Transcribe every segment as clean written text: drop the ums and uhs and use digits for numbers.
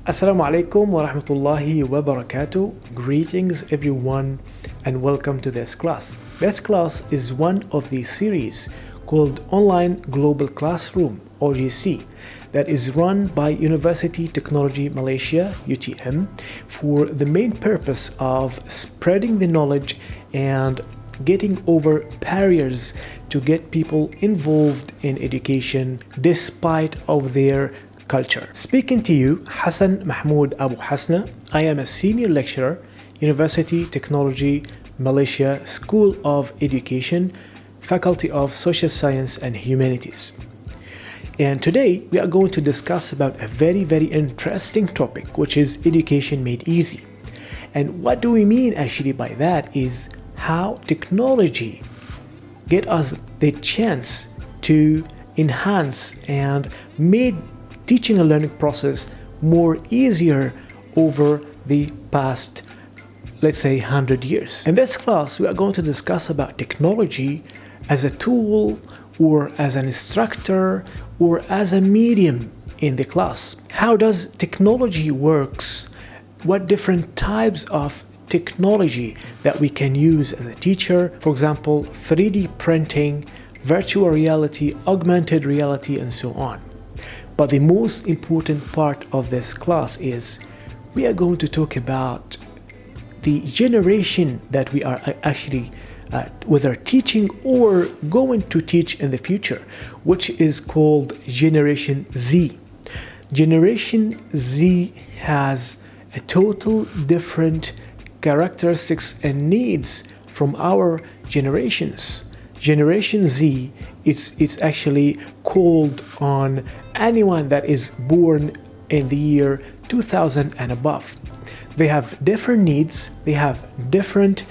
Assalamu alaikum wa rahmatullahi wa barakatuh. Greetings everyone and welcome to this class. This class is one of the series called Online Global Classroom or GC that is run by Universiti Teknologi Malaysia UTM for the main purpose of spreading the knowledge and getting over barriers to get people involved in education despite of their culture. Speaking to you, Hassan Mahmoud Abuhassna. I am a senior lecturer, Universiti Teknologi Malaysia School of Education, Faculty of Social Science and Humanities. And today we are going to discuss about a very interesting topic, which is education made easy. And what do we mean actually by that is how technology get us the chance to enhance and made teaching and learning process more easier over the past, let's say, 100 years. In this class, we are going to discuss about technology as a tool or as an instructor or as a medium in the class. How does technology works? What different types of technology that we can use as a teacher? For example, 3D printing, virtual reality, augmented reality, and so on. But the most important part of this class is we are going to talk about the generation that we are actually whether teaching or going to teach in the future, which is called Generation Z. Generation Z has a total different characteristics and needs from our generations. Generation Z, it's actually called on anyone that is born in the year 2000 and above. They have different needs, they have different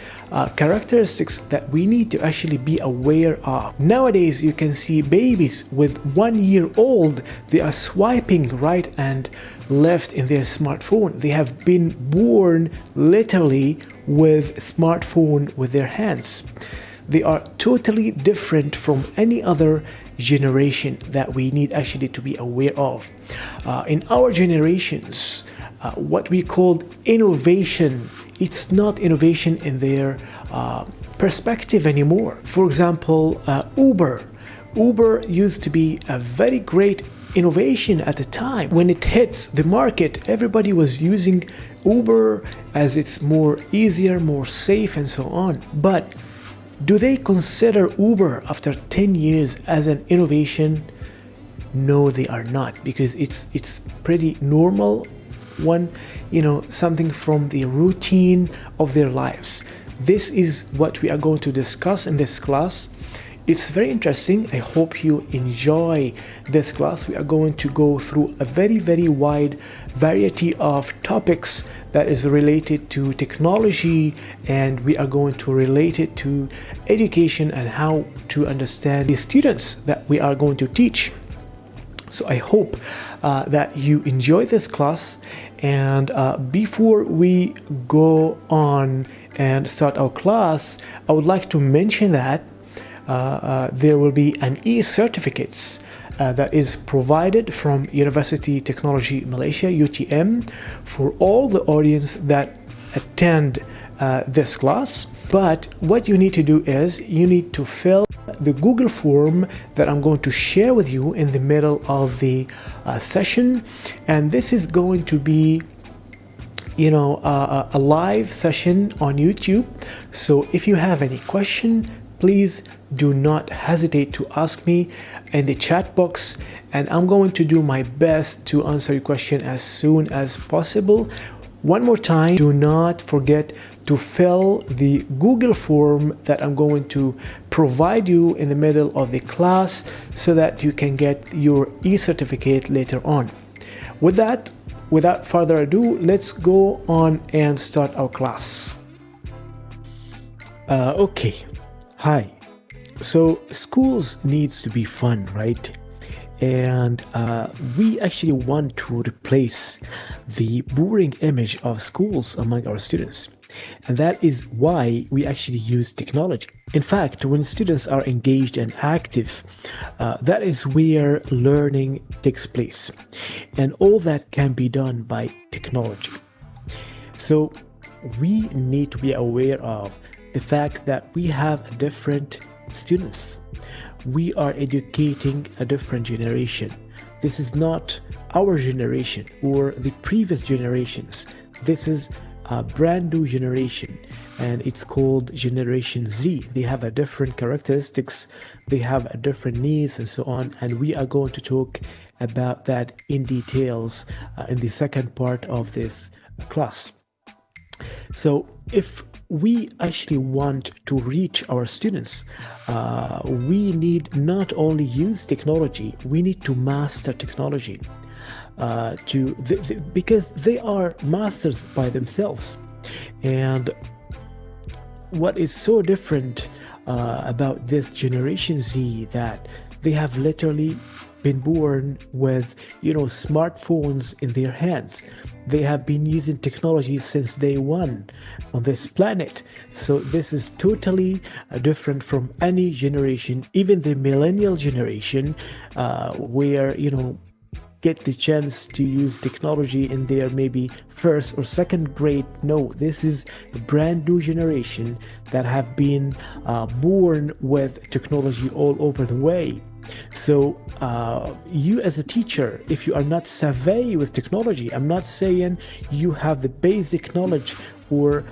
characteristics that we need to actually be aware of. Nowadays, you can see babies with 1 year old, they are swiping right and left in their smartphone. They have been born literally with smartphone with their hands. They are totally different from any other generation that we need actually to be aware of. In our generations, what we called innovation, it's not innovation in their perspective anymore. For example, Uber. Uber used to be a very great innovation at the time. When it hits the market, everybody was using Uber as it's more easier, more safe, and so on. But do they consider Uber after 10 years as an innovation? No, they are not, because it's pretty normal one, something from the routine of their lives. This is what we are going to discuss in this class. It's very interesting. I hope you enjoy this class. We are going to go through a very wide variety of topics that is related to technology, and we are going to relate it to education and how to understand the students that we are going to teach. So I hope that you enjoy this class. And before we go on and start our class, I would like to mention that there will be an e-certificates that is provided from Universiti Teknologi Malaysia UTM for all the audience that attend this class. But what you need to do is you need to fill the Google form that I'm going to share with you in the middle of the session, and this is going to be a live session on YouTube. So if you have any question, please do not hesitate to ask me in the chat box, and I'm going to do my best to answer your question as soon as possible. One more time, do not forget to fill the Google form that I'm going to provide you in the middle of the class so that you can get your e-certificate later on. With that, without further ado, let's go on and start our class. Okay, hi. So schools needs to be fun, right? And we actually want to replace the boring image of schools among our students. And that is why we actually use technology. In fact, when students are engaged and active, that is where learning takes place. And all that can be done by technology. So we need to be aware of the fact that we have different students. We are educating a different generation. This is not our generation or the previous generations. This is a brand new generation, and it's called Generation Z. They have a different characteristics, they have a different needs, and so on. And we are going to talk about that in details in the second part of this class. So if we actually want to reach our students, we need not only use technology, we need to master technology because they are masters by themselves. And what is so different about this Generation Z, that they have literally been born with smartphones in their hands. They have been using technology since day one on this planet. So this is totally different from any generation, even the millennial generation, where get the chance to use technology in their maybe first or second grade. No, this is a brand new generation that have been born with technology all over the way. So you as a teacher, if you are not savvy with technology, I'm not saying you have the basic knowledge or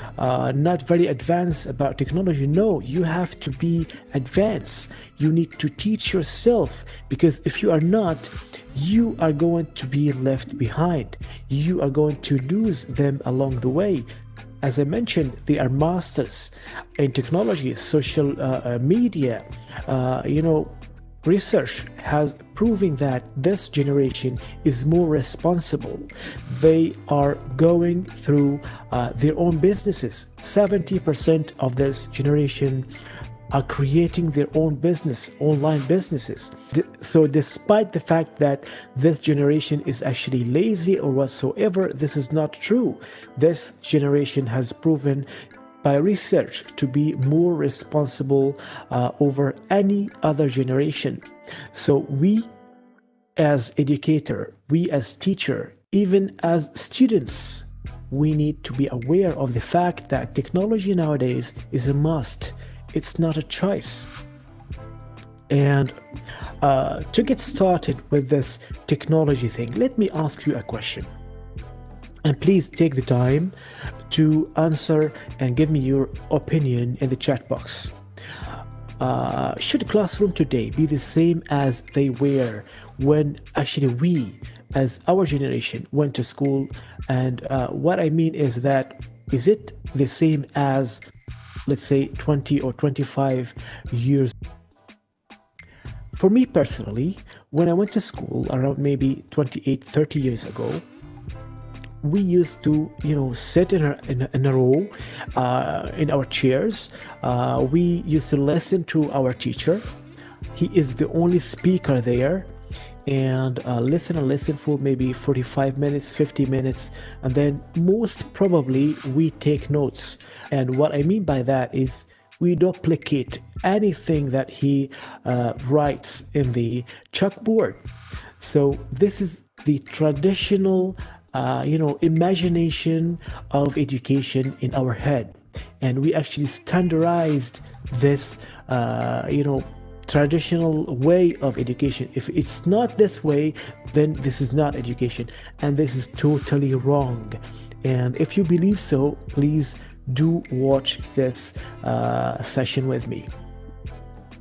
not very advanced about technology. No, you have to be advanced. You need to teach yourself, because if you are not, you are going to be left behind. You are going to lose them along the way. As I mentioned, they are masters in technology, social media, research has proven that this generation is more responsible. They are going through their own businesses. 70% of this generation are creating their own business, online businesses. So despite the fact that this generation is actually lazy or whatsoever, this is not true. This generation has proven by research to be more responsible over any other generation. So we as educator, we as teacher, even as students, we need to be aware of the fact that technology nowadays is a must. It's not a choice. And to get started with this technology thing, let me ask you a question. And please take the time to answer and give me your opinion in the chat box. Should classroom today be the same as they were when actually we, as our generation, went to school? And what I mean is that, is it the same as, let's say, 20 or 25 years? For me personally, when I went to school around maybe 28, 30 years ago, we used to, sit in a row in our chairs. We used to listen to our teacher. He is the only speaker there, and listen for maybe 45 minutes, 50 minutes, and then most probably we take notes. And what I mean by that is we duplicate anything that he writes in the chalkboard. So this is the traditional imagination of education in our head, and we actually standardized this traditional way of education. If it's not this way, then this is not education, and this is totally wrong. And if you believe so, please do watch this session with me.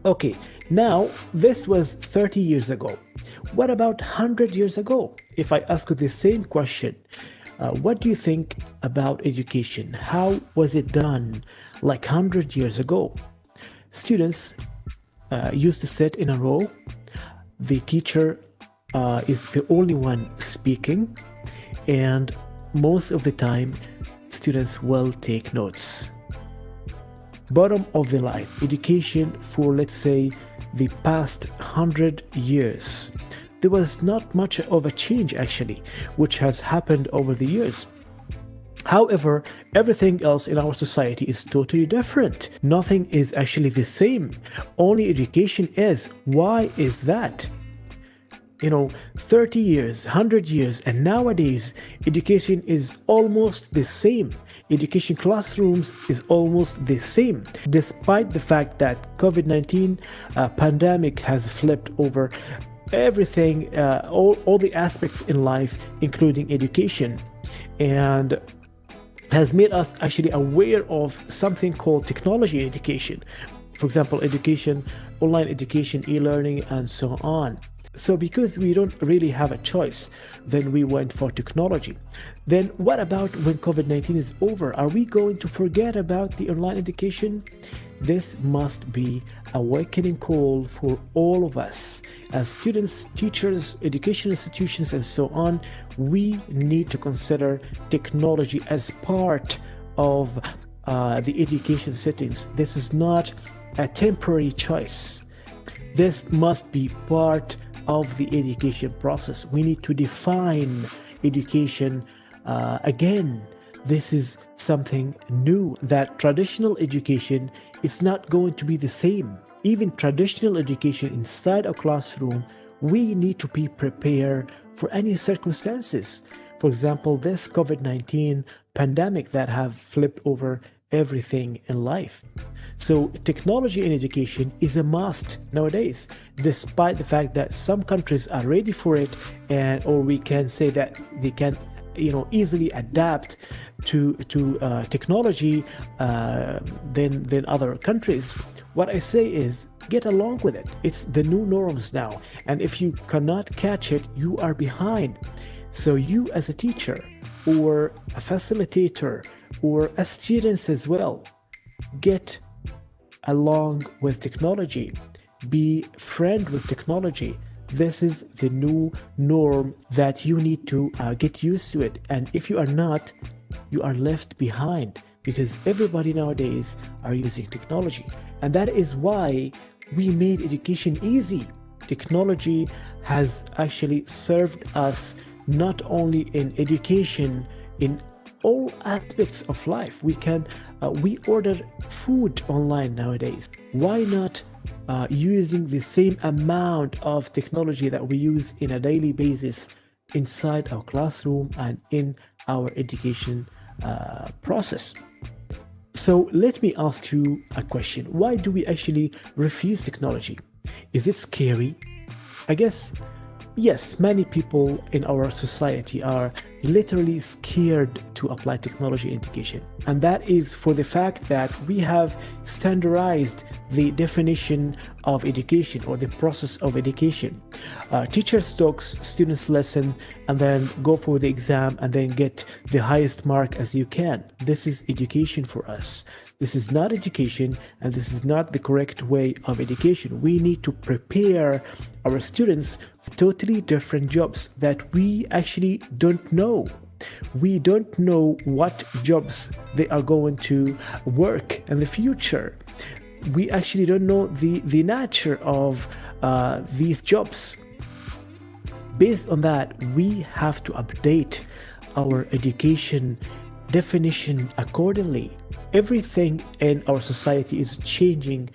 Okay, now this was 30 years ago. What about 100 years ago? If I ask you the same question, what do you think about education? How was it done like 100 years ago? Students used to sit in a row. The teacher is the only one speaking, and most of the time, students will take notes. Bottom of the line, education for, let's say, the past 100 years. There was not much of a change actually, which has happened over the years. However, everything else in our society is totally different. Nothing is actually the same. Only education is. Why is that? 30 years, 100 years, and nowadays, education is almost the same. Education classrooms is almost the same, despite the fact that COVID-19 pandemic has flipped over everything, all the aspects in life, including education, and has made us actually aware of something called technology in education. For example, education, online education, e-learning, and so on. So because we don't really have a choice, then we went for technology. Then what about when COVID-19 is over? Are we going to forget about the online education? This must be a awakening call for all of us. As students, teachers, education institutions, and so on, we need to consider technology as part of the education settings. This is not a temporary choice. This must be part of the education process. We need to define education again. This is something new, that traditional education is not going to be the same. Even traditional education inside a classroom, we need to be prepared for any circumstances. For example, this COVID-19 pandemic that have flipped over everything in life. So technology in education is a must nowadays, despite the fact that some countries are ready for it, or we can say that they can easily adapt to technology than other countries. What I say is, get along with it. It's the new norms now, and if you cannot catch it, you are behind. So you as a teacher or a facilitator or a student as well, get along with technology, be friend with technology. This is the new norm that you need to get used to it. And if you are not, you are left behind, because everybody nowadays are using technology. And that is why we made education easy. Technology has actually served us not only in education, in all aspects of life. We order food online nowadays. Why not using the same amount of technology that we use in a daily basis inside our classroom and in our education process? So let me ask you a question. Why do we actually refuse technology? Is it scary? I guess yes, many people in our society are literally scared to apply technology in education. And that is for the fact that we have standardized the definition of education or the process of education. Teachers talks, students listen, and then go for the exam and then get the highest mark as you can. This is education for us. This is not education, and this is not the correct way of education. We need to prepare our students for totally different jobs that we actually don't know. We don't know what jobs they are going to work in the future. We actually don't know the nature of these jobs. Based on that, we have to update our education definition accordingly. Everything in our society is changing,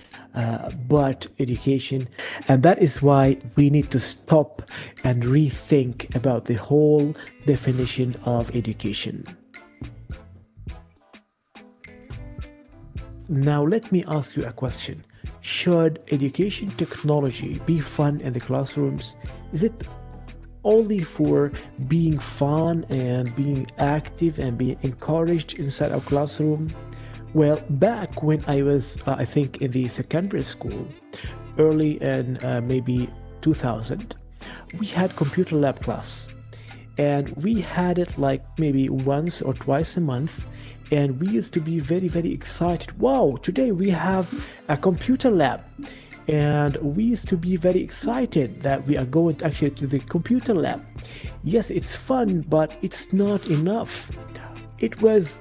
but education, and that is why we need to stop and rethink about the whole definition of education. Now let me ask you a question. Should education technology be fun in the classrooms? Is it only for being fun and being active and being encouraged inside our classroom? Well, back when I was, I think in the secondary school, early in maybe 2000, we had computer lab class, and we had it like maybe once or twice a month, and we used to be very, very excited. Wow, today we have a computer lab. And we used to be very excited that we are going actually to the computer lab. Yes, it's fun, but it's not enough. It was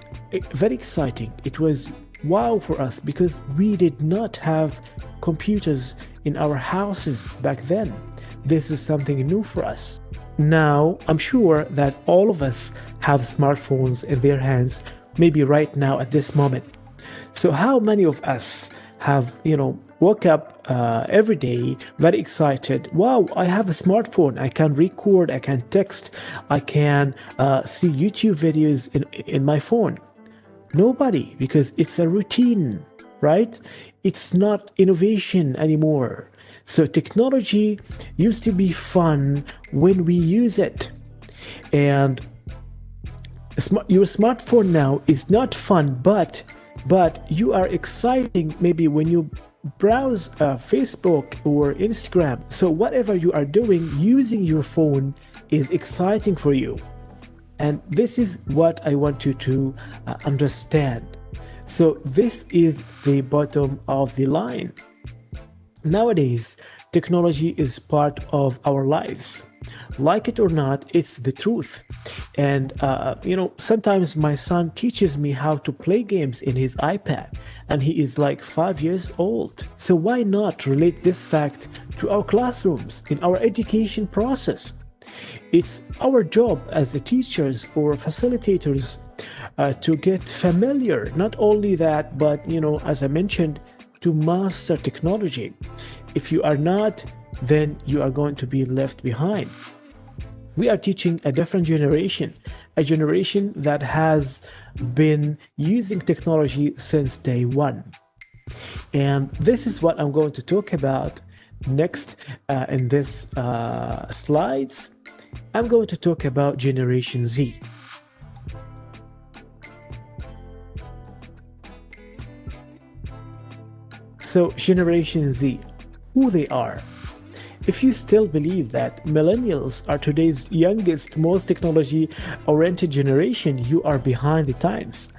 very exciting. It was wow for us because we did not have computers in our houses back then. This is something new for us. Now, I'm sure that all of us have smartphones in their hands, maybe right now at this moment. So, how many of us have, woke up every day very excited? Wow, I have a smartphone. I can record, I can text, I can see YouTube videos in my phone. Nobody, because it's a routine, right? It's not innovation anymore. So technology used to be fun when we use it. And your smartphone now is not fun, but you are exciting maybe when you browse Facebook or Instagram. So whatever you are doing using your phone is exciting for you. And this is what I want you to understand. So this is the bottom of the line. Nowadays, technology is part of our lives. Like it or not, it's the truth. And, sometimes my son teaches me how to play games in his iPad, and he is like 5 years old. So why not relate this fact to our classrooms, in our education process? It's our job as teachers or facilitators to get familiar. Not only that, but, as I mentioned, to master technology. If you are not, then you are going to be left behind. We are teaching a different generation, a generation that has been using technology since day one. And this is what I'm going to talk about next in this slides. I'm going to talk about Generation Z. So Generation Z, who they are. If you still believe that millennials are today's youngest, most technology-oriented generation, you are behind the times.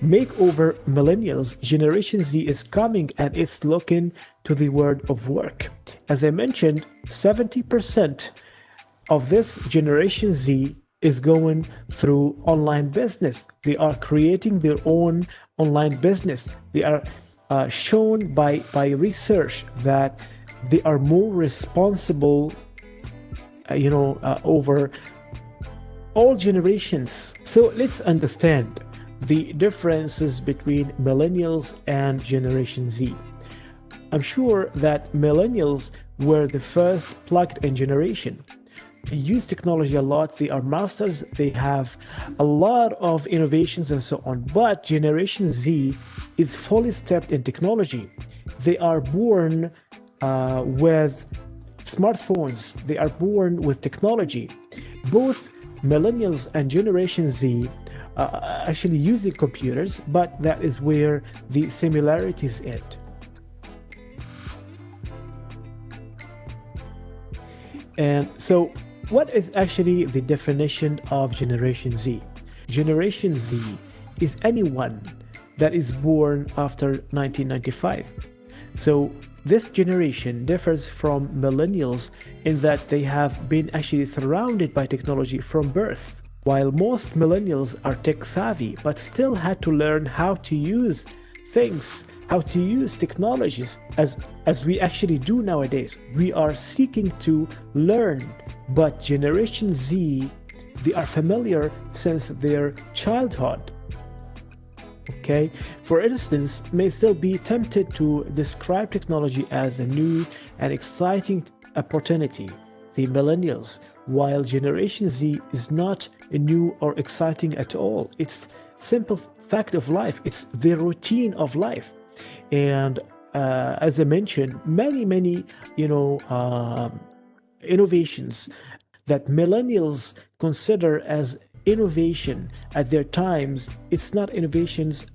Make over millennials, Generation Z is coming and it's looking to the world of work. As I mentioned, 70% of this Generation Z is going through online business. They are creating their own online business. They are shown by research that they are more responsible, over all generations. So let's understand the differences between millennials and Generation Z. I'm sure that millennials were the first plugged-in generation. They use technology a lot, they are masters, they have a lot of innovations and so on. But Generation Z is fully steeped in technology. They are born with smartphones, they are born with technology. Both millennials and Generation Z are actually using computers, but that is where the similarities end. And so what is actually the definition of Generation Z? Generation Z is anyone that is born after 1995. So this generation differs from millennials in that they have been actually surrounded by technology from birth. While most millennials are tech savvy, but still had to learn how to use things, how to use technologies as we actually do nowadays. We are seeking to learn, but Generation Z, they are familiar since their childhood. Okay, for instance, may still be tempted to describe technology as a new and exciting opportunity, the millennials, while Generation Z is not new or exciting at all. It's simple fact of life. It's the routine of life. And as I mentioned, many innovations that millennials consider as innovation at their times, it's not innovations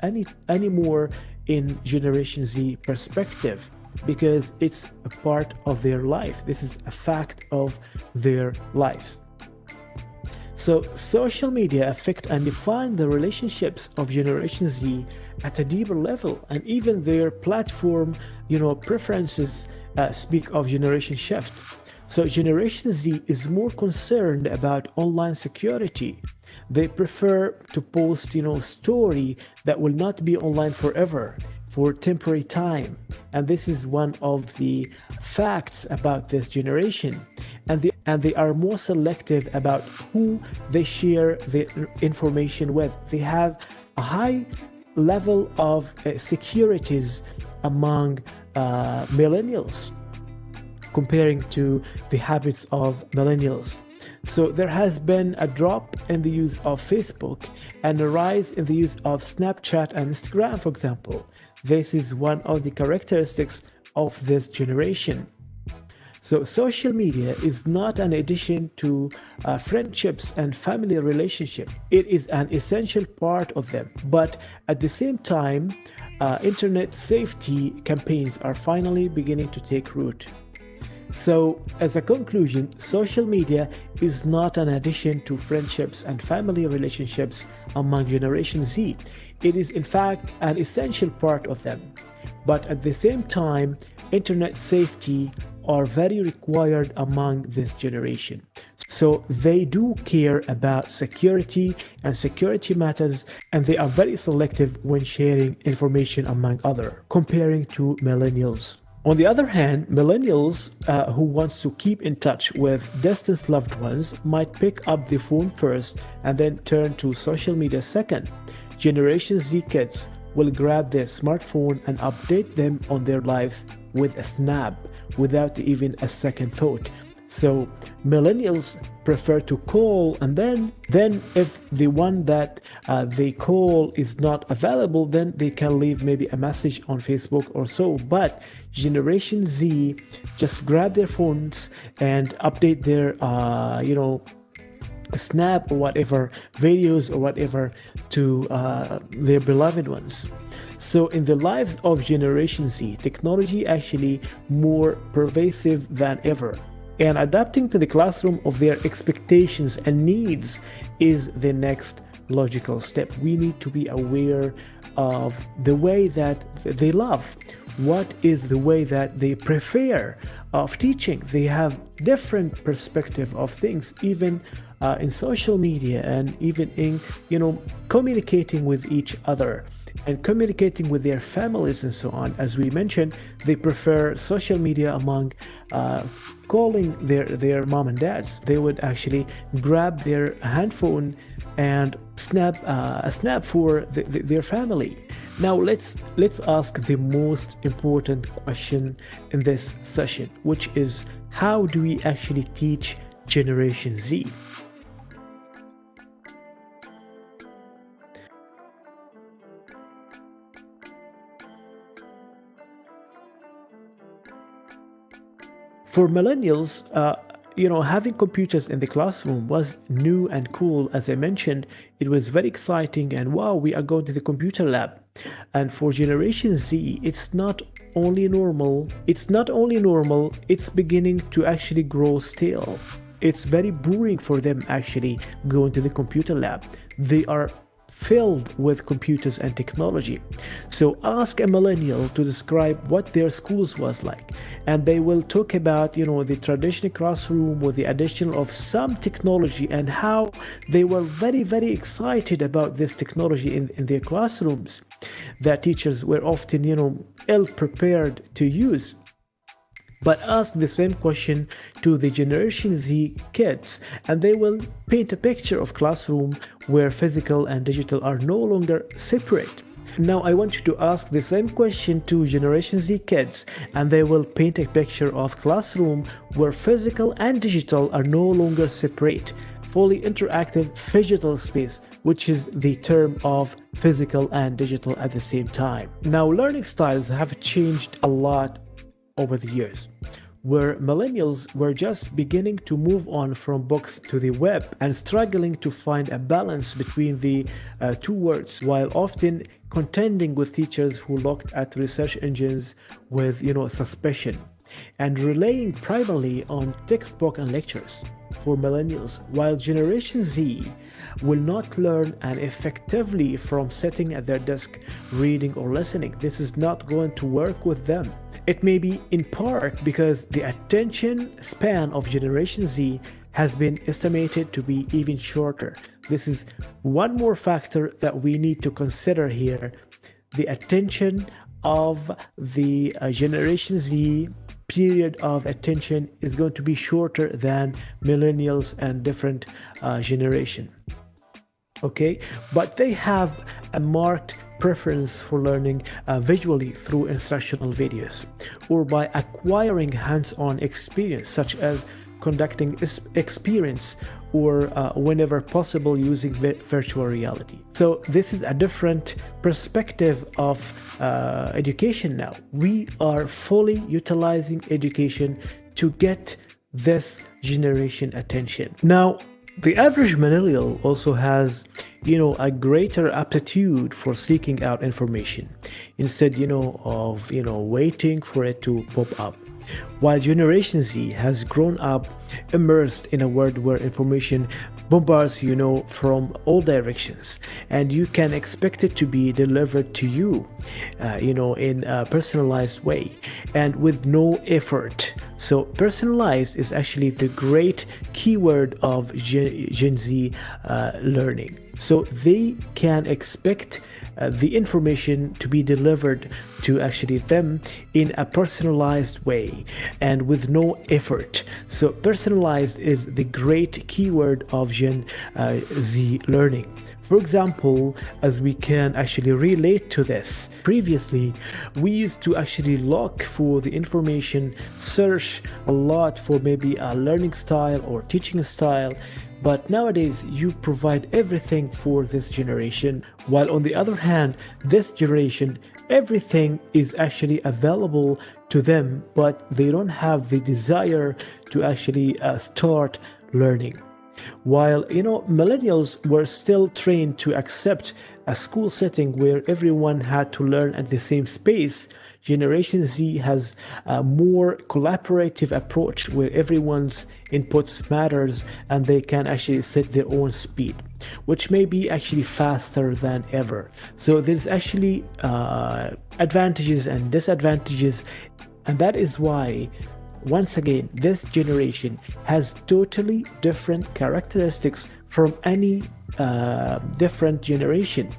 anymore in Generation Z perspective, because it's a part of their life. This is a fact of their lives. So social media affect and define the relationships of Generation Z at a deeper level, and even their platform, preferences speak of generation shift. So Generation Z is more concerned about online security. They prefer to post, story that will not be online forever. for temporary time. And this is one of the facts about this generation. And they are more selective about who they share the information with. They have a high level of securities among millennials comparing to the habits of millennials. So there has been a drop in the use of Facebook and a rise in the use of Snapchat and Instagram, for example. This is one of the characteristics of this generation. So social media is not an addition to friendships and family relationships. It is an essential part of them. But at the same time, internet safety campaigns are finally beginning to take root. So, as a conclusion, social media is not an addition to friendships and family relationships among Generation Z. It is, in fact, an essential part of them. But at the same time, internet safety are very required among this generation. So they do care about security and security matters, and they are very selective when sharing information among others, comparing to millennials. On the other hand, millennials who wants to keep in touch with distant loved ones might pick up the phone first and then turn to social media second. Generation Z kids will grab their smartphone and update them on their lives with a snap without even a second thought. So millennials prefer to call, and then if the one that they call is not available, then they can leave maybe a message on Facebook or so. But Generation Z just grab their phones and update their snap or whatever videos or whatever to their beloved ones. So in the lives of Generation Z, technology actually more pervasive than ever. And adapting to the classroom of their expectations and needs is the next logical step. We need to be aware of the way that they love. What is the way that they prefer of teaching? They have different perspective of things, even in social media, and even in communicating with each other and communicating with their families and so on. As we mentioned, they prefer social media among calling their mom and dads. They would actually grab their handphone and snap a snap for their family. Now let's ask the most important question in this session, which is, how do we actually teach Generation Z? For millennials, having computers in the classroom was new and cool. As I mentioned, it was very exciting, and wow, we are going to the computer lab. And for Generation Z, it's not only normal, it's beginning to actually grow stale. It's very boring for them actually going to the computer lab. They are filled with computers and technology. So ask a millennial to describe what their schools was like, and they will talk about the traditional classroom with the addition of some technology, and how they were very, very excited about this technology in their classrooms that teachers were often ill prepared to use. But ask the same question to the Generation Z kids, and they will paint a picture of classroom where physical and digital are no longer separate. Now I want you to ask the same question to Generation Z kids, and they will paint a picture of classroom where physical and digital are no longer separate. Fully interactive phygital space, which is the term of physical and digital at the same time. Now learning styles have changed a lot over the years, where millennials were just beginning to move on from books to the web and struggling to find a balance between the two words, while often contending with teachers who looked at research engines with suspicion and relying primarily on textbook and lectures. For millennials, while Generation Z will not learn and effectively from sitting at their desk reading or listening, this is not going to work with them. It may be in part because the attention span of Generation Z has been estimated to be even shorter. This is one more factor that we need to consider here. The attention of the Generation Z period of attention is going to be shorter than millennials and different generation. Okay, but they have a marked preference for learning visually through instructional videos or by acquiring hands-on experience, such as conducting experience or whenever possible using virtual reality. So this is a different perspective of education now. We are fully utilizing education to get this generation attention. Now, the average millennial also has, a greater aptitude for seeking out information instead, of, waiting for it to pop up. While Generation Z has grown up immersed in a world where information bombards from all directions, and you can expect it to be delivered to you, in a personalized way and with no effort. So personalized is actually the great keyword of Gen Z learning. So they can expect the information to be delivered to actually them in a personalized way and with no effort. So personalized is the great keyword of Gen Z learning. For example, as we can actually relate to this, previously we used to actually look for the information, search a lot for maybe a learning style or teaching style, but nowadays you provide everything for this generation, while on the other hand, this generation, everything is actually available to them, but they don't have the desire to actually start learning. While millennials were still trained to accept a school setting where everyone had to learn at the same space, Generation Z has a more collaborative approach where everyone's inputs matters and they can actually set their own speed, which may be actually faster than ever. So there's actually advantages and disadvantages, and that is why once again, this generation has totally different characteristics from any different generation.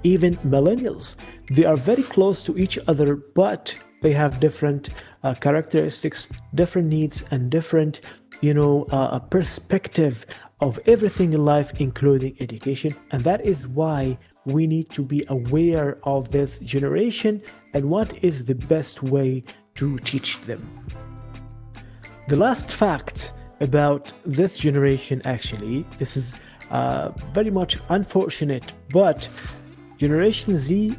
Even millennials, they are very close to each other, but they have different characteristics, different needs, and different, perspective of everything in life, including education. And that is why we need to be aware of this generation and what is the best way to teach them. The last fact about this generation, actually, this is very much unfortunate, but Generation Z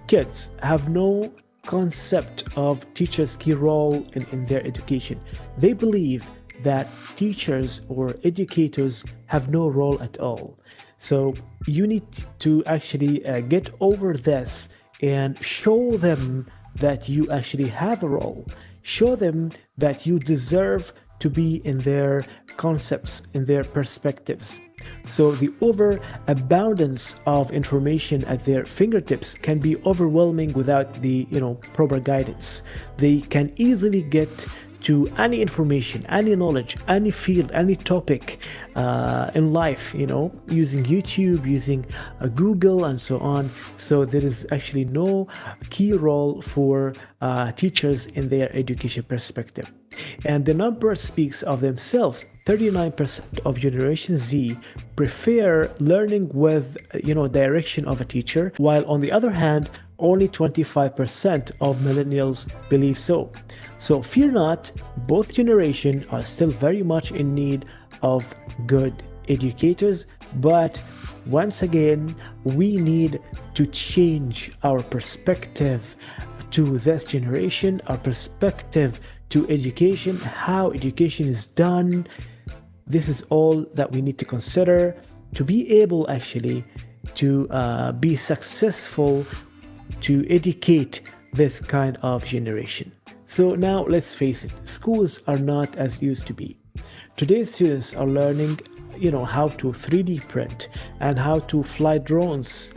kids have no concept of teachers' key role in their education. They believe that teachers or educators have no role at all. So you need to actually get over this and show them that you actually have a role. Show them that you deserve to be in their concepts, in their perspectives. So the overabundance of information at their fingertips can be overwhelming without the proper guidance. They can easily get to any information, any knowledge, any field, any topic in life, using YouTube, using Google, and so on. So there is actually no key role for teachers in their education perspective. And the number speaks of themselves. 39% of Generation Z prefer learning with, direction of a teacher, while on the other hand, only 25% of millennials believe so. So fear not, both generations are still very much in need of good educators, but once again, we need to change our perspective to this generation, our perspective to education, how education is done. This is all that we need to consider to be able actually to be successful to educate this kind of generation. So now let's face it, schools are not as used to be. Today's students are learning, how to 3D print and how to fly drones.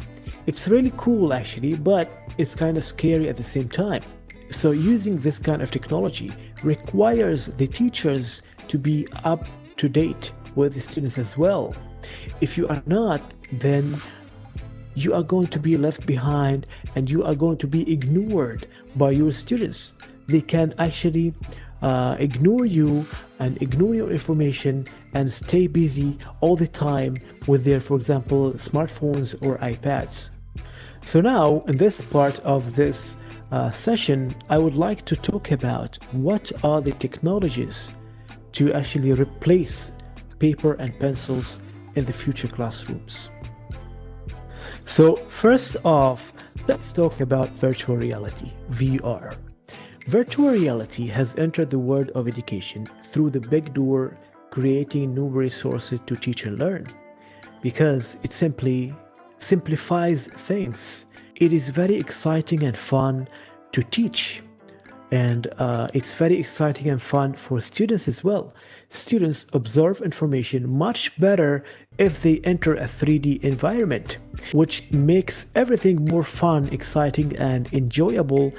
It's really cool actually, but it's kind of scary at the same time. So using this kind of technology requires the teachers to be up to date with the students as well. If you are not, then you are going to be left behind and you are going to be ignored by your students. They can actually ignore you and ignore your information and stay busy all the time with their, for example, smartphones or iPads. So now, in this part of this session, I would like to talk about what are the technologies to actually replace paper and pencils in the future classrooms. So first off, let's talk about virtual reality, VR. Virtual reality has entered the world of education through the big door, creating new resources to teach and learn, because it simply simplifies things. It is very exciting and fun to teach, and it's very exciting and fun for students as well. Students absorb information much better if they enter a 3D environment, which makes everything more fun, exciting, and enjoyable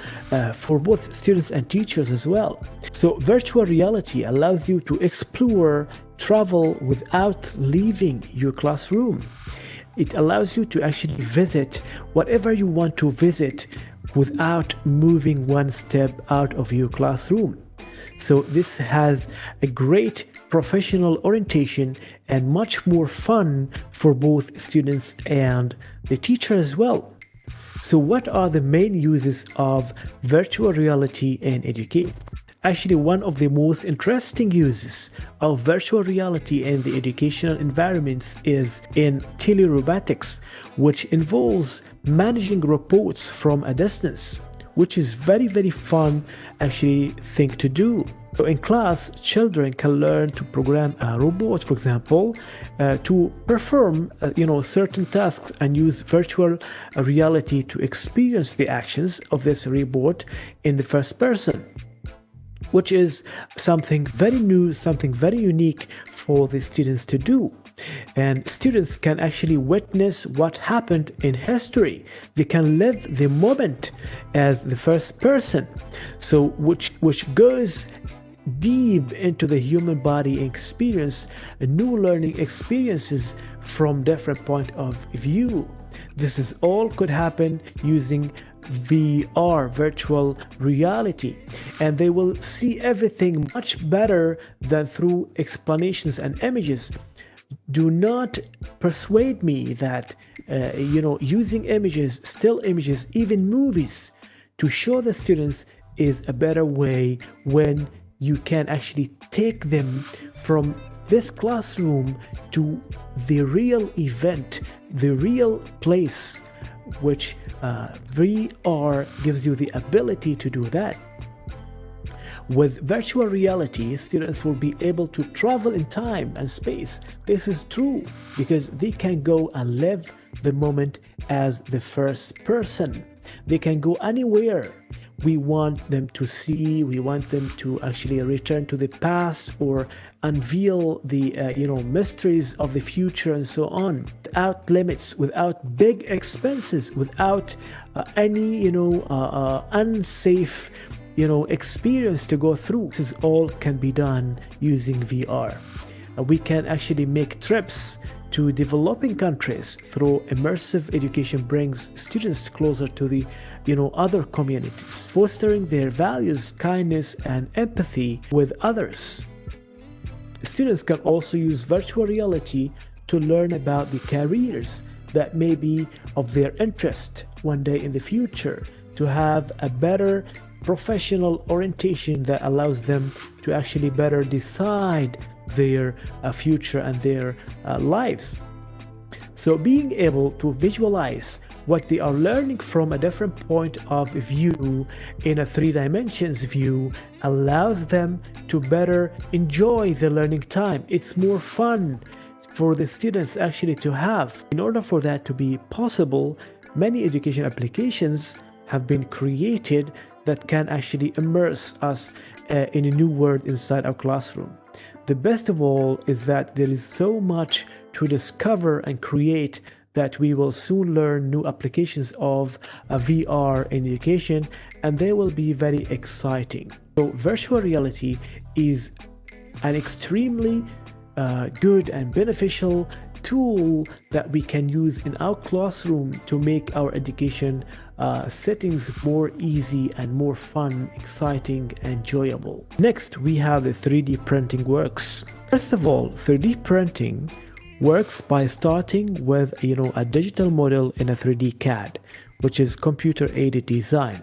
for both students and teachers as well. So virtual reality allows you to explore, travel without leaving your classroom. It allows you to actually visit whatever you want to visit without moving one step out of your classroom. So this has a great professional orientation and much more fun for both students and the teacher as well. So what are the main uses of virtual reality in education? Actually, one of the most interesting uses of virtual reality in the educational environments is in telerobotics, which involves managing robots from a distance, which is very, very fun actually thing to do. So in class, children can learn to program a robot, for example, to perform certain tasks and use virtual reality to experience the actions of this robot in the first person, which is something very new, something very unique for the students to do. And students can actually witness what happened in history. They can live the moment as the first person, so which goes deep into the human body and experience new learning experiences from different point of view. This is all could happen using VR, virtual reality, and they will see everything much better than through explanations and images. Do not persuade me that using images, still images, even movies to show the students is a better way when you can actually take them from this classroom to the real event, the real place, which VR gives you the ability to do that. With virtual reality, students will be able to travel in time and space. This is true because they can go and live the moment as the first person. They can go anywhere we want them to see. We want them to actually return to the past or unveil the mysteries of the future and so on, without limits, without big expenses, without any unsafe experience to go through. This is all can be done using VR. We can actually make trips to developing countries through immersive education. Brings students closer to the other communities, fostering their values, kindness, and empathy with others. Students can also use virtual reality to learn about the careers that may be of their interest one day in the future, to have a better professional orientation that allows them to actually better decide their future and their lives. So being able to visualize what they are learning from a different point of view in a 3 dimensions view allows them to better enjoy the learning time. It's more fun for the students actually to have. In order for that to be possible, many education applications have been created that can actually immerse us in a new world inside our classroom. The best of all is that there is so much to discover and create that we will soon learn new applications of VR in education, and they will be very exciting. So virtual reality is an extremely good and beneficial tool that we can use in our classroom to make our education settings more easy and more fun, exciting, enjoyable. Next, we have the 3D printing works. First of all, 3D printing works by starting with a digital model in a 3D CAD, which is computer aided design.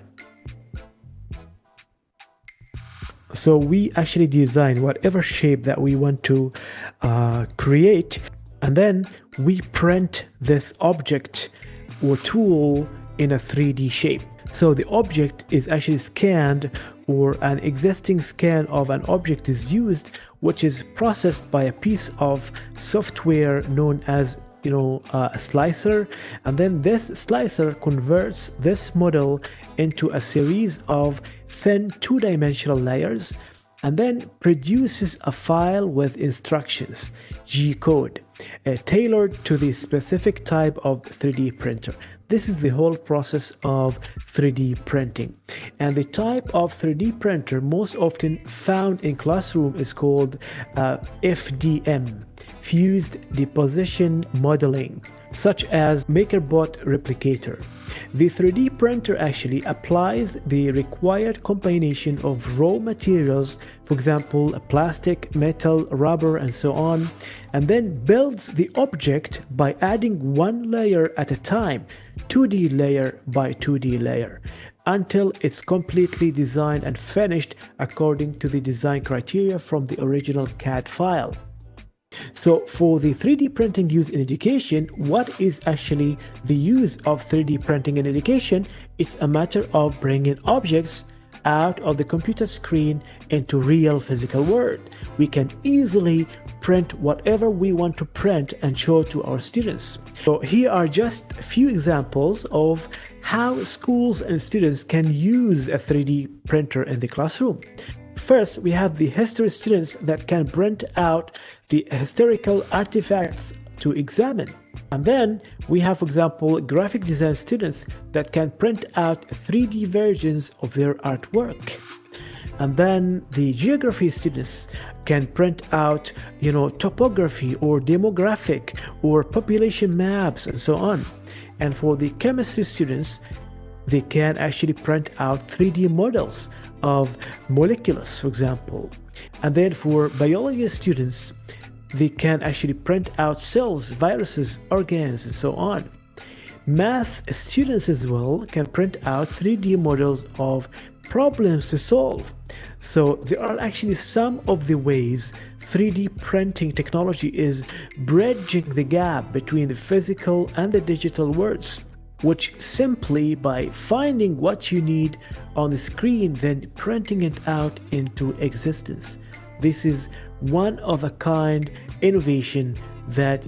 So we actually design whatever shape that we want to create, and then we print this object or tool in a 3D shape. So the object is actually scanned, or an existing scan of an object is used, which is processed by a piece of software known as a slicer, and then this slicer converts this model into a series of thin two-dimensional layers and then produces a file with instructions, G-code, tailored to the specific type of 3D printer. This is the whole process of 3D printing. And the type of 3D printer most often found in classroom is called FDM, Fused Deposition Modeling, such as MakerBot Replicator. The 3D printer actually applies the required combination of raw materials, for example, plastic, metal, rubber, and so on, and then builds the object by adding one layer at a time, 2D layer by 2D layer, until it's completely designed and finished according to the design criteria from the original CAD file. So for the 3D printing used in education, what is actually the use of 3D printing in education? It's a matter of bringing objects out of the computer screen into real physical world. We can easily print whatever we want to print and show to our students. So here are just a few examples of how schools and students can use a 3D printer in the classroom. First, we have the history students that can print out the historical artifacts to examine. And then we have, for example, graphic design students that can print out 3D versions of their artwork. And then the geography students can print out, topography or demographic or population maps and so on. And for the chemistry students, they can actually print out 3D models of molecules, for example. And then for biology students, they can actually print out cells, viruses, organs, and so on. Math students as well can print out 3D models of problems to solve. So there are actually some of the ways 3D printing technology is bridging the gap between the physical and the digital worlds, which simply by finding what you need on the screen, then printing it out into existence. This is one of a kind innovation that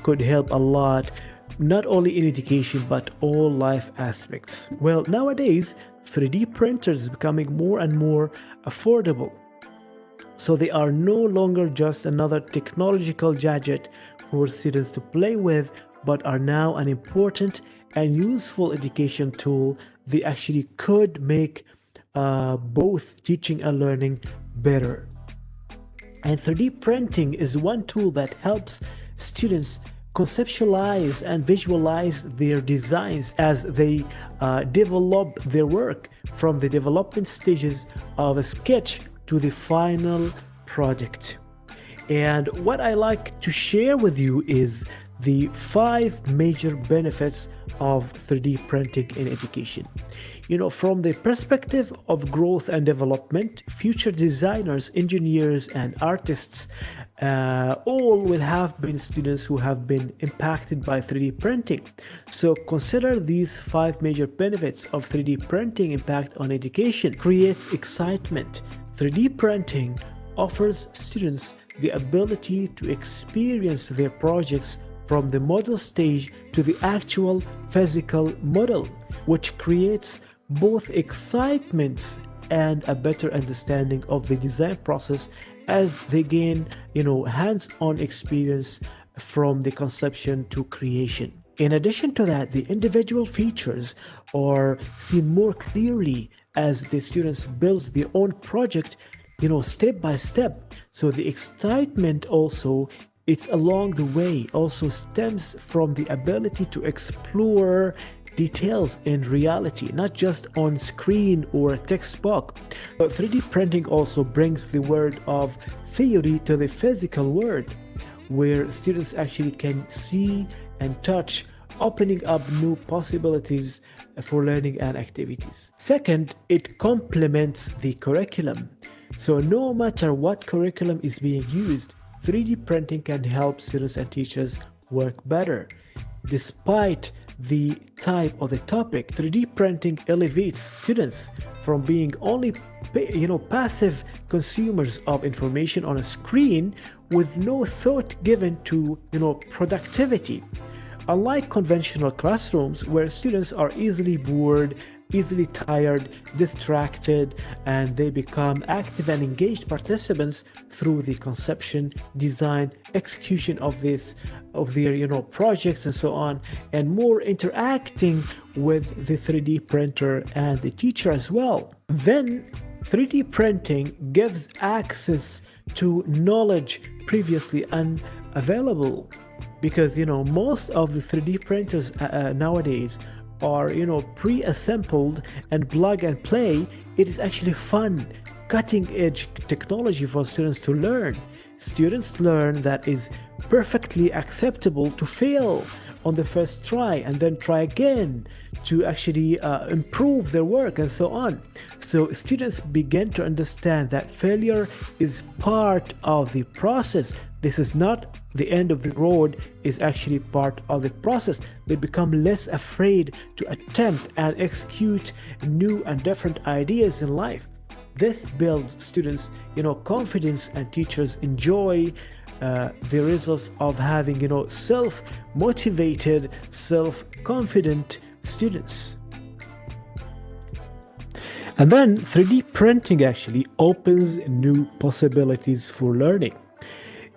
could help a lot, not only in education but all life aspects. Well, nowadays 3D printers is becoming more and more affordable, so they are no longer just another technological gadget for students to play with, but are now an important and useful education tool. They actually could make both teaching and learning better. And 3D printing is one tool that helps students conceptualize and visualize their designs as they develop their work from the development stages of a sketch to the final project. And what I like to share with you is the 5 major benefits of 3D printing in education. From the perspective of growth and development, future designers, engineers, and artists all will have been students who have been impacted by 3D printing. So consider these 5 major benefits of 3D printing impact on education. Creates excitement. 3D printing offers students the ability to experience their projects from the model stage to the actual physical model, which creates both excitement and a better understanding of the design process as they gain, hands-on experience from the conception to creation. In addition to that, the individual features are seen more clearly as the students build their own project, step by step. So the excitement also it's along the way also stems from the ability to explore details in reality, not just on screen or a textbook. But 3D printing also brings the word of theory to the physical world, where students actually can see and touch, opening up new possibilities for learning and activities. Second, it complements the curriculum. So no matter what curriculum is being used, 3D printing can help students and teachers work better. Despite the type or the topic, 3D printing elevates students from being only passive consumers of information on a screen with no thought given to productivity. Unlike conventional classrooms where students are easily bored, easily tired, distracted, and they become active and engaged participants through the conception, design, execution of their projects and so on, and more interacting with the 3D printer and the teacher as well. Then 3D printing gives access to knowledge previously unavailable, because most of the 3D printers nowadays are pre-assembled and plug and play. It is actually fun, cutting edge technology for students to learn. Students learn that is perfectly acceptable to fail on the first try and then try again to actually improve their work and so on. So students begin to understand that failure is part of the process. This is not the end of the road, is actually part of the process. They become less afraid to attempt and execute new and different ideas in life. This builds students, confidence, and teachers enjoy the results of having, self-motivated, self-confident students. And then 3D printing actually opens new possibilities for learning.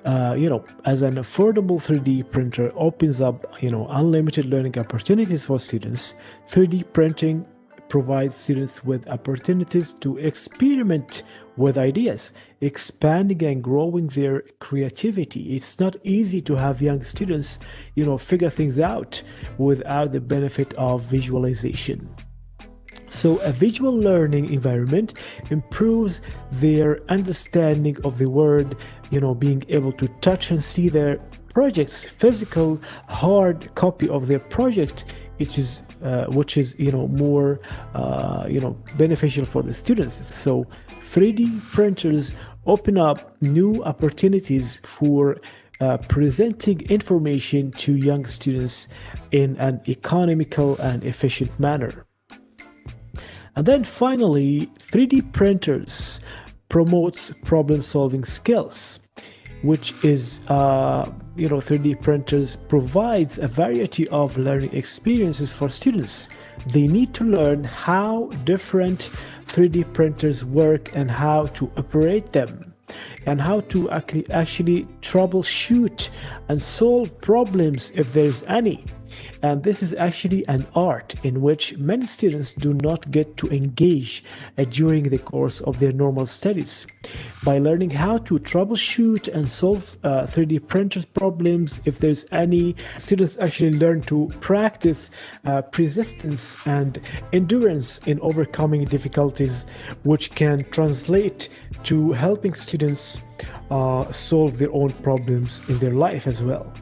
As an affordable 3D printer opens up, unlimited learning opportunities for students, 3D printing provides students with opportunities to experiment with ideas, expanding and growing their creativity. It's not easy to have young students, figure things out without the benefit of visualization. So a visual learning environment improves their understanding of the world, being able to touch and see their projects, physical hard copy of their project, which is more beneficial for the students. So 3D printers open up new opportunities for presenting information to young students in an economical and efficient manner. And then finally, 3D printers promotes problem-solving skills, which is 3D printers provides a variety of learning experiences for students. They need to learn how different 3D printers work and how to operate them, and how to actually troubleshoot and solve problems if there's any. And this is actually an art in which many students do not get to engage during the course of their normal studies. By learning how to troubleshoot and solve 3D printer problems, if there's any, students actually learn to practice persistence and endurance in overcoming difficulties, which can translate to helping students solve their own problems in their life as well.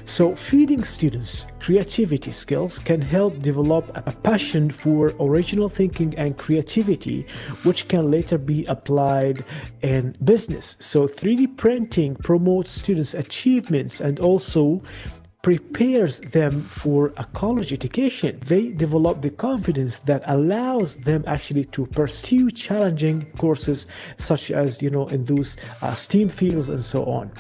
So feeding students creativity skills can help develop a passion for original thinking and creativity, which can later be applied in business. So 3D printing promotes students' achievements and also prepares them for a college education. They develop the confidence that allows them actually to pursue challenging courses such as, in those STEAM fields and so on.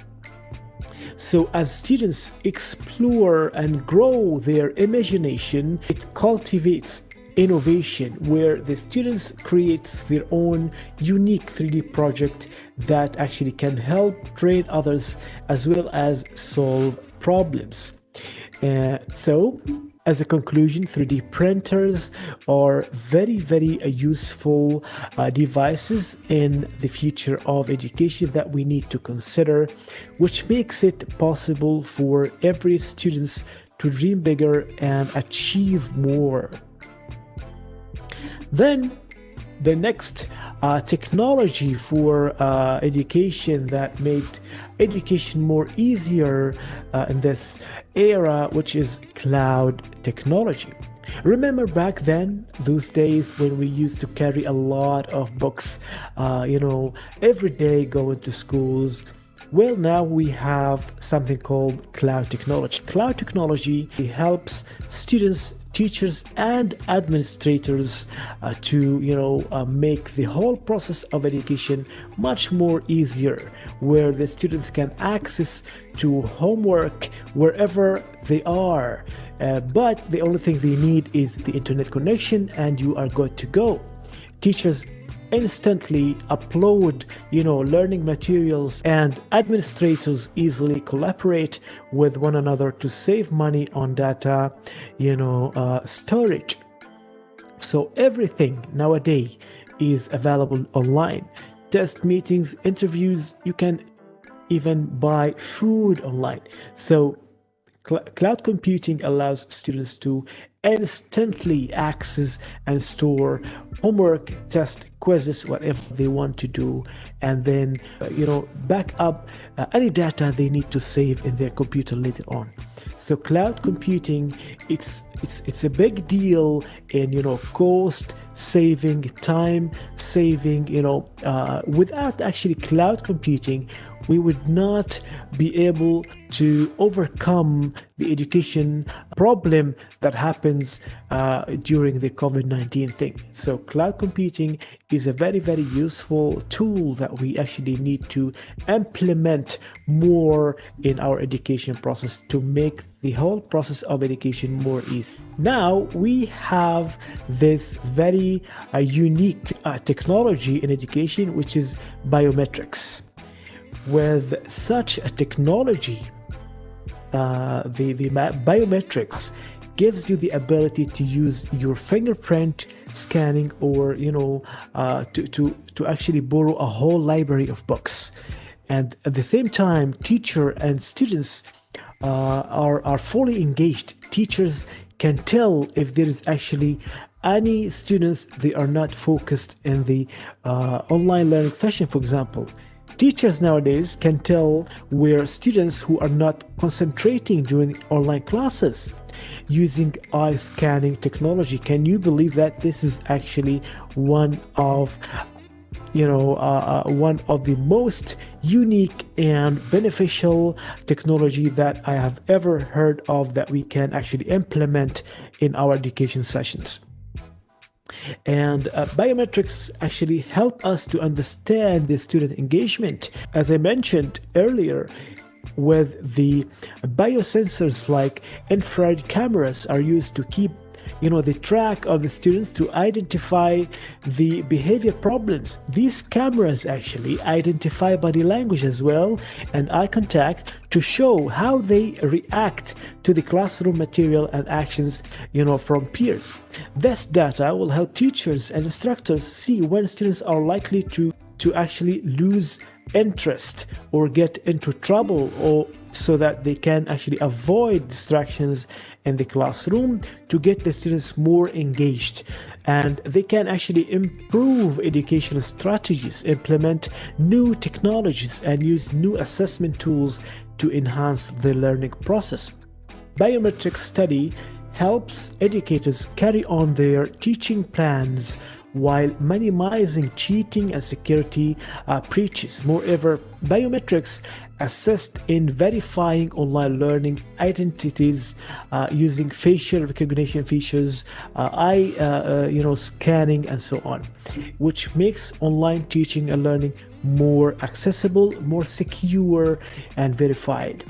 So as students explore and grow their imagination, it cultivates innovation, where the students create their own unique 3D project that actually can help train others as well as solve problems. So As a conclusion, 3D printers are very useful devices in the future of education that we need to consider, which makes it possible for every student to dream bigger and achieve more. Then the next technology for education that made education more easier in this era, which is cloud technology. Remember back then, those days when we used to carry a lot of books, every day going to schools. Well, now we have something called cloud technology. Cloud technology helps students, teachers, and administrators to make the whole process of education much more easier, where the students can access to homework wherever they are. But the only thing they need is the internet connection, and you are good to go. Teachers instantly upload learning materials, and administrators easily collaborate with one another to save money on data storage. So everything nowadays is available online. Test meetings, interviews, you can even buy food online. So cloud computing allows students to instantly access and store homework, test, quizzes, whatever they want to do, and then back up any data they need to save in their computer later on. So cloud computing, it's a big deal in cost saving, time saving. Without actually cloud computing, we would not be able to overcome the education problem that happens during the COVID-19 thing. So cloud computing is a very useful tool that we actually need to implement more in our education process to make the whole process of education more easy. Now we have this very unique technology in education, which is biometrics. With such a technology, the biometrics gives you the ability to use your fingerprint scanning, or to actually borrow a whole library of books. And at the same time, teacher and students are fully engaged. Teachers can tell if there is actually any students they are not focused in the online learning session, for example. Teachers nowadays can tell where students who are not concentrating during online classes using eye scanning technology. Can you believe that this is actually one of the most unique and beneficial technology that I have ever heard of that we can actually implement in our education sessions. And biometrics actually help us to understand the student engagement. As I mentioned earlier, with the biosensors like infrared cameras are used to keep the track of the students, to identify the behavior problems. These cameras actually identify body language as well and eye contact to show how they react to the classroom material and actions from peers. This data will help teachers and instructors see when students are likely to actually lose interest or get into trouble, or so that they can actually avoid distractions in the classroom to get the students more engaged. And they can actually improve educational strategies, implement new technologies, and use new assessment tools to enhance the learning process. Biometric study helps educators carry on their teaching plans while minimizing cheating and security breaches. Moreover, biometrics assist in verifying online learning identities using facial recognition features, eye scanning, and so on, which makes online teaching and learning more accessible, more secure, and verified.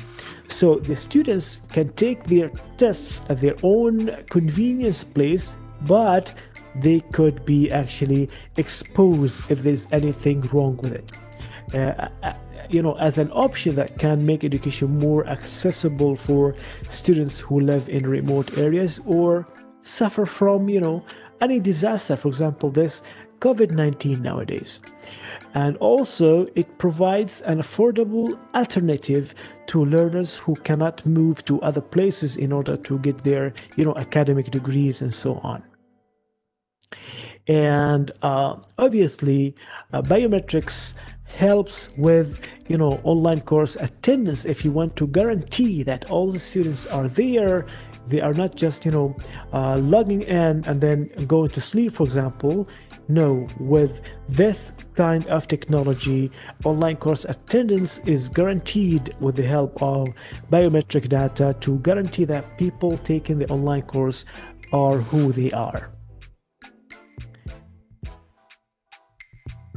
So the students can take their tests at their own convenience place, but they could be actually exposed if there's anything wrong with it. as an option that can make education more accessible for students who live in remote areas or suffer from, any disaster, for example, this COVID-19 nowadays. And also, it provides an affordable alternative to learners who cannot move to other places in order to get their, academic degrees and so on. And obviously, biometrics helps with online course attendance. If you want to guarantee that all the students are there, they are not just logging in and then going to sleep, for example. No, with this kind of technology, online course attendance is guaranteed with the help of biometric data to guarantee that people taking the online course are who they are.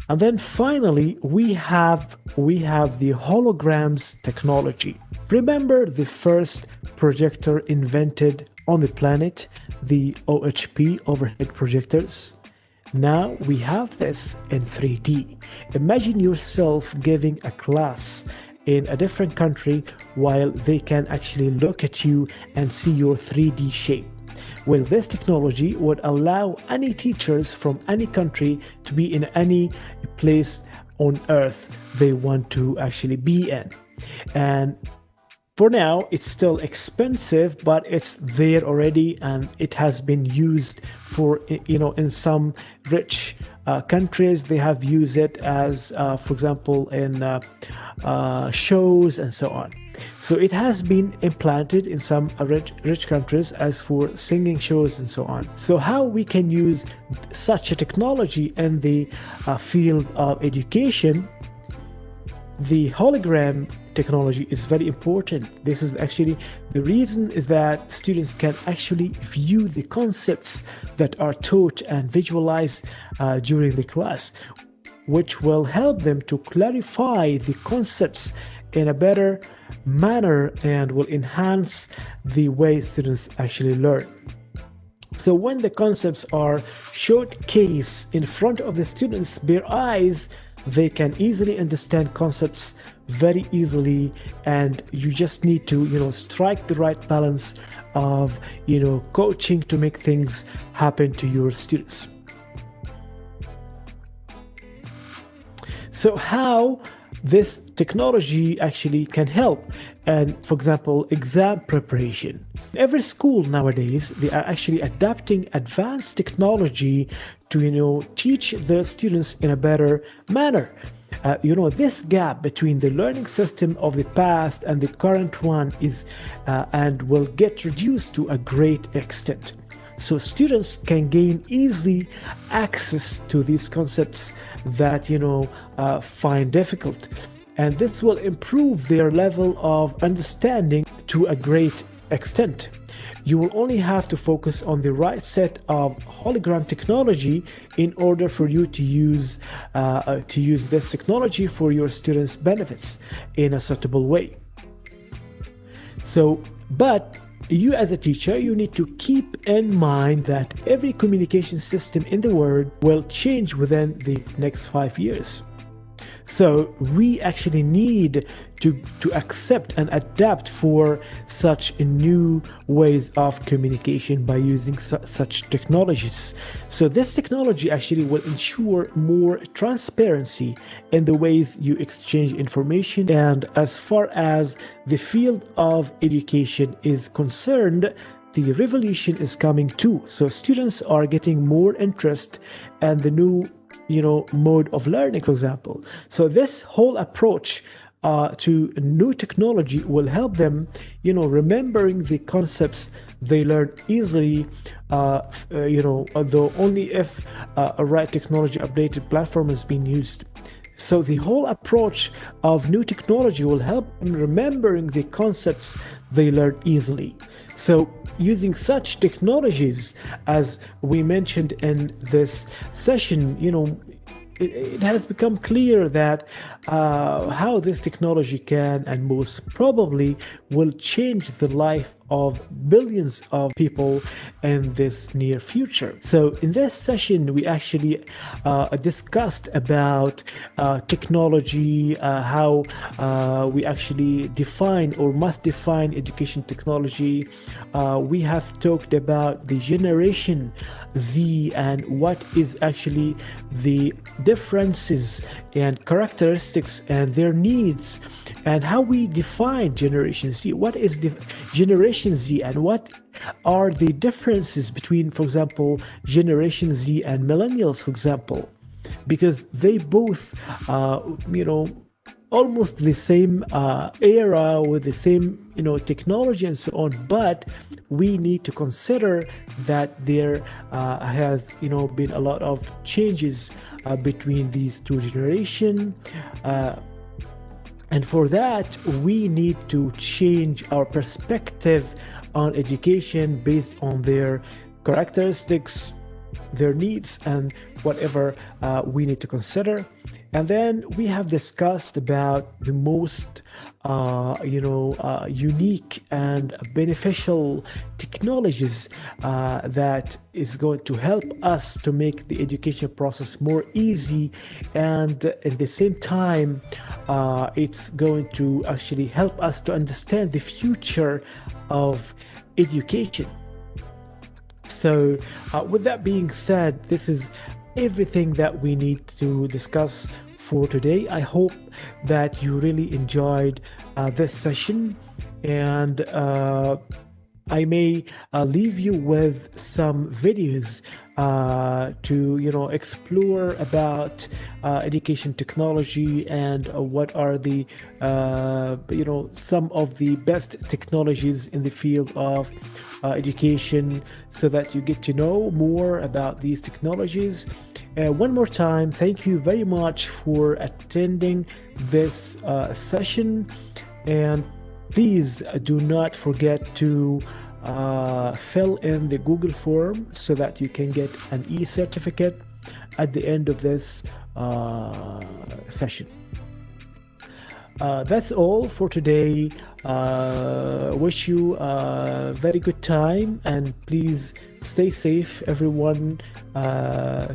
And then finally, we have the holograms technology. Remember the first projector invented on the planet, the OHP, overhead projectors? Now we have this in 3D. Imagine yourself giving a class in a different country while they can actually look at you and see your 3D shape. Well, this technology would allow any teachers from any country to be in any place on earth they want to actually be in. And for now, it's still expensive, but it's there already, and it has been used for, in some rich countries. They have used it as, for example, in shows and so on. So it has been implanted in some rich countries as for singing shows and so on. So how we can use such a technology in the field of education? The hologram technology is very important. This is actually the reason is that students can actually view the concepts that are taught and visualized during the class, which will help them to clarify the concepts in a better manner and will enhance the way students actually learn. So when the concepts are showcased in front of the students' bare eyes, they can easily understand concepts very easily, and you just need to strike the right balance of coaching to make things happen to your students. So how this technology actually can help, and for example, exam preparation. Every school nowadays, they are actually adapting advanced technology to teach the students in a better manner. This gap between the learning system of the past and the current one is and will get reduced to a great extent. So students can gain easily access to these concepts that find difficult, and this will improve their level of understanding to a great extent. You will only have to focus on the right set of hologram technology in order for you to use this technology for your students' benefits in a suitable way. But you as a teacher, you need to keep in mind that every communication system in the world will change within the next 5 years. So we actually need to accept and adapt for such new ways of communication by using such technologies. So this technology actually will ensure more transparency in the ways you exchange information. And as far as the field of education is concerned, the revolution is coming too. So students are getting more interest in the new mode of learning, for example. So this whole approach to new technology will help them, remembering the concepts they learn easily, although only if a right technology updated platform is being used. So the whole approach of new technology will help them remembering the concepts they learn easily. So using such technologies, as we mentioned in this session, it has become clear that how this technology can and most probably will change the life of billions of people in this near future. So in this session, we actually discussed about technology, how we actually define or must define education technology. We have talked about the Generation Z and what is actually the differences and characteristics and their needs, and how we define Generation Z. What is the Generation Z, and what are the differences between, for example, Generation Z and Millennials, for example, because they both, almost the same era with the same, technology and so on. But we need to consider that there has, been a lot of changes between these two generations. And for that, we need to change our perspective on education based on their characteristics, their needs, and whatever we need to consider. And then we have discussed about the most, unique and beneficial technologies that is going to help us to make the education process more easy, and at the same time, it's going to actually help us to understand the future of education. So with that being said, this is everything that we need to discuss for today. I hope that you really enjoyed this session, and I may leave you with some videos to explore about education technology and what are the some of the best technologies in the field of education, so that you get to know more about these technologies. One more time, thank you very much for attending this session, and please do not forget to fill in the Google form so that you can get an e-certificate at the end of this session. That's all for today. Wish you a very good time, and please stay safe, everyone.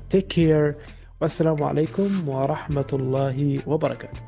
Take care. Wassalamu alaikum wa rahmatullahi wa barakatuh.